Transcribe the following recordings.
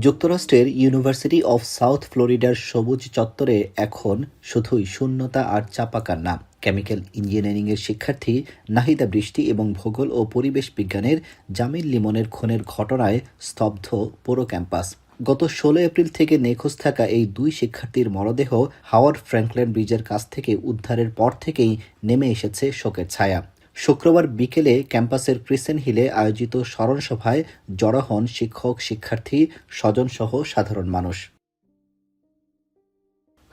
যুক্তরাষ্ট্রের university of south ফ্লোরিডার সবুজ চত্বরে এখন শুধুই শূন্যতা আর চাপা কান্না। কেমিক্যাল ইঞ্জিনিয়ারিংয়ের শিক্ষার্থী নাহিদা বৃষ্টি এবং ভূগোল ও পরিবেশ বিজ্ঞানের জামিল লিমনের খুনের ঘটনায় স্তব্ধ পুরো ক্যাম্পাস। গত ১৬ এপ্রিল থেকে নিখোঁজ থাকা এই দুই শিক্ষার্থীর মরদেহ হাওয়ার্ড ফ্র্যাঙ্কলিন ব্রিজের কাছ থেকে উদ্ধারের পর থেকেই নেমে এসেছে শোকের ছায়া। শুক্রবার বিকেলে ক্যাম্পাসের ক্রিসেন্ট হিলে আয়োজিত স্মরণ সভায় জড়ো হন শিক্ষক, শিক্ষার্থী, স্বজনসহ সাধারণ মানুষ।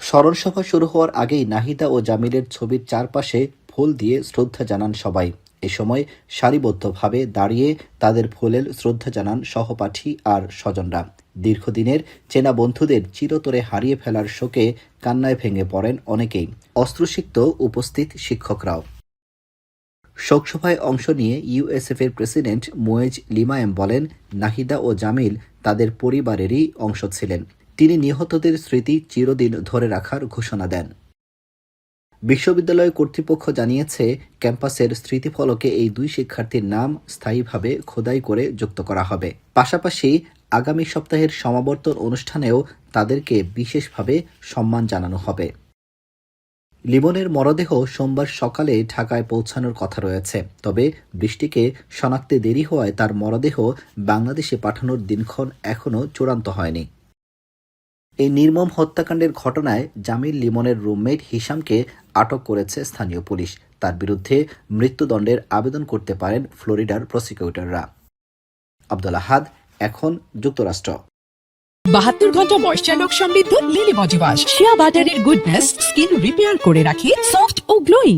স্মরণ সভা শুরু হওয়ার আগেই নাহিদা ও জামিলের ছবির চারপাশে ফুল দিয়ে শ্রদ্ধা জানান সবাই। এ সময় সারিবদ্ধভাবে দাঁড়িয়ে তাদের ফুলেল শ্রদ্ধা জানান সহপাঠী আর স্বজনরা। দীর্ঘদিনের চেনা বন্ধুদের চিরতরে হারিয়ে ফেলার শোকে কান্নায় ভেঙে পড়েন অনেকেই, অশ্রুসিক্ত উপস্থিত শিক্ষকরাও। শোকসভায় অংশ নিয়ে ইউএসএফের প্রেসিডেন্ট মোয়েজ লিমায়েম বলেন, নাহিদা ও জামিল তাদের পরিবারেরই অংশ ছিলেন। তিনি নিহতদের স্মৃতি চিরদিন ধরে রাখার ঘোষণা দেন। বিশ্ববিদ্যালয় কর্তৃপক্ষ জানিয়েছে, ক্যাম্পাসের স্মৃতিফলকে এই দুই শিক্ষার্থীর নাম স্থায়ীভাবে খোদাই করে যুক্ত করা হবে। পাশাপাশি আগামী সপ্তাহের সমাবর্তন অনুষ্ঠানেও তাদেরকে বিশেষভাবে সম্মান জানানো হবে। লিমনের মরদেহ সোমবার সকালে ঢাকায় পৌঁছানোর কথা রয়েছে, তবে বৃষ্টিকে শনাক্তে দেরি হওয়ায় তার মরদেহ বাংলাদেশে পাঠানোর দিনক্ষণ এখনও চূড়ান্ত হয়নি। এই নির্মম হত্যাকাণ্ডের ঘটনায় জামিল লিমনের রুমমেট হিশামকে আটক করেছে স্থানীয় পুলিশ। তার বিরুদ্ধে মৃত্যুদণ্ডের আবেদন করতে পারেন ফ্লোরিডার প্রসিকিউটররা। আব্দুল আহাদ, এখন যুক্তরাষ্ট্র। ৭২ ঘন্টা ময়েশ্চার লক সমৃদ্ধ লিলি বডি ওয়াশ। শিয়া বাটারের গুডনেস স্কিন রিপেয়ার করে রাখে সফট ও গ্লোয়িং।